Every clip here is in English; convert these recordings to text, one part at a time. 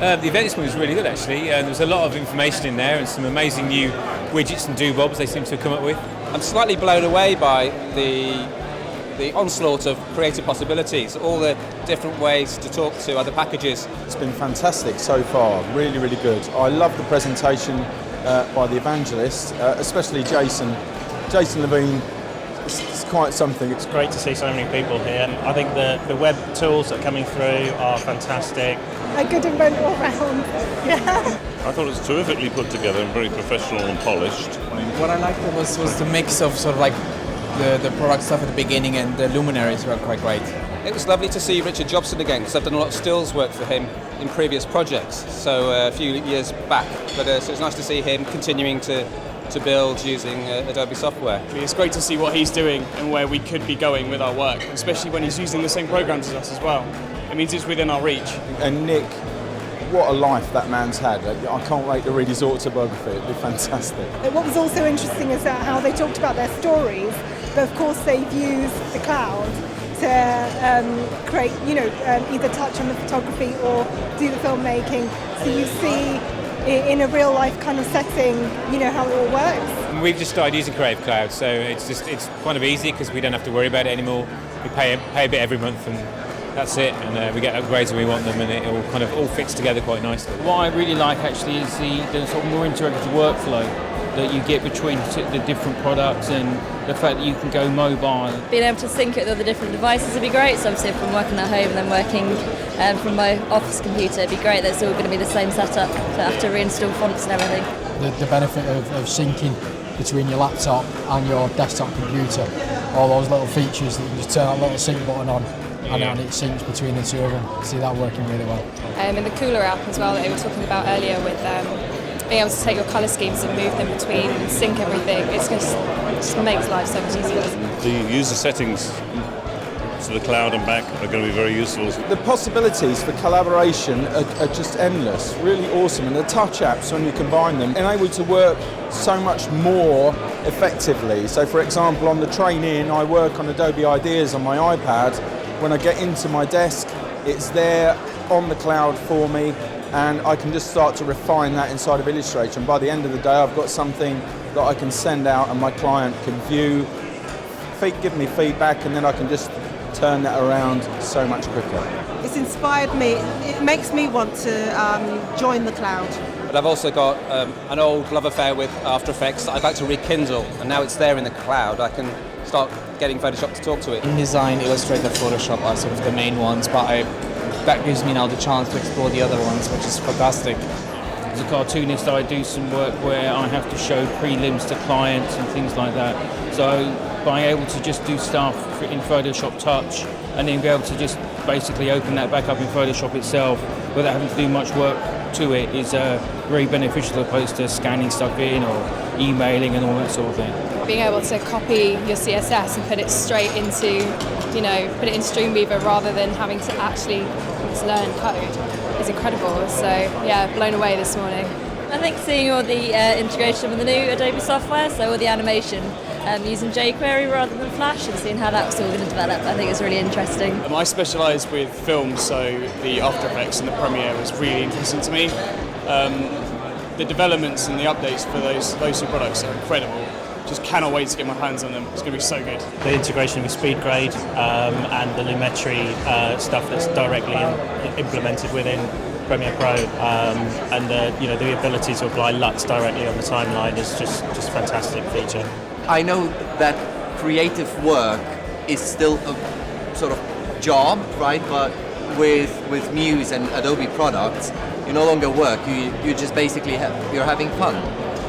The event this morning was really good actually. There was a lot of information in there and some amazing new widgets and do-bobs they seem to have come up with. I'm slightly blown away by the onslaught of creative possibilities, all the different ways to talk to other packages. It's been fantastic so far, really, really good. I love the presentation by the evangelist, especially Jason Levine. It's quite something. It's great to see so many people here. And I think the web tools that are coming through are fantastic. A good event all round. Yeah. I thought it was terrifically put together and very professional and polished. What I liked was the mix of sort of like the product stuff at the beginning and the luminaries were quite great. It was lovely to see Richard Jobson again, because I've done a lot of stills work for him in previous projects, so a few years back. But so it's nice to see him continuing to build using Adobe software. It's great to see what he's doing and where we could be going with our work, especially when he's using the same programs as us as well. It means it's within our reach. And Nick, what a life that man's had. I can't wait to read his autobiography, it'd be fantastic. What was also interesting is how they talked about their stories, but of course they've used the cloud to create, either touch on the photography or do the filmmaking. So you see in a real life kind of setting, how it all works. We've just started using Creative Cloud, so it's kind of easy because we don't have to worry about it anymore. We pay a bit every month and that's it, and we get upgrades when we want them, and it all fits together quite nicely. What I really like actually is the sort of more interactive workflow that you get between the different products, and the fact that you can go mobile. Being able to sync it with all the different devices would be great. So obviously if I'm working at home and then working from my office computer, it'd be great that it's all going to be the same setup, so I have to reinstall fonts and everything. The benefit of syncing between your laptop and your desktop computer, all those little features that you just turn that little sync button on, and it syncs between the two of them. I see that working really well. And the Cooler app as well that they were talking about earlier with being able to take your colour schemes and move them between and sync everything, it just makes life so much easier. The user settings to the cloud and back are going to be very useful. The possibilities for collaboration are just endless, really awesome, and the touch apps, when you combine them, enable to work so much more effectively. So for example, on the train in, I work on Adobe Ideas on my iPad. When I get into my desk, it's there on the cloud for me, and I can just start to refine that inside of Illustrator. And by the end of the day, I've got something that I can send out and my client can view, give me feedback, and then I can just turn that around so much quicker. It's inspired me. It makes me want to join the cloud. But I've also got an old love affair with After Effects that I'd like to rekindle, and now it's there in the cloud. I can start getting Photoshop to talk to it. InDesign, Illustrator, Photoshop are sort of the main ones, but that gives me now the chance to explore the other ones, which is fantastic. As a cartoonist, I do some work where I have to show prelims to clients and things like that. So being able to just do stuff in Photoshop Touch and then be able to just basically open that back up in Photoshop itself without having to do much work to it is very beneficial as opposed to scanning stuff in or emailing and all that sort of thing. Being able to copy your CSS and put it straight into, put it in Streamweaver rather than having to actually learn code is incredible. So yeah, blown away this morning. I think seeing all the integration with the new Adobe software, so all the animation, using jQuery rather than Flash, and seeing how that's all going to develop, I think it's really interesting. I specialise with film, so the After Effects and the Premiere was really interesting to me. The developments and the updates for those two products are incredible. Just cannot wait to get my hands on them. It's going to be so good. The integration with SpeedGrade and the lumetri stuff that's directly implemented within Premiere Pro, and the ability to apply LUTs directly on the timeline is just a fantastic feature. I know that creative work is still a sort of job, right? But with Muse and Adobe products, you no longer work. You just basically you're having fun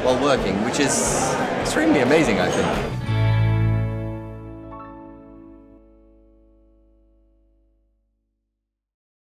while working, which is extremely amazing, I think.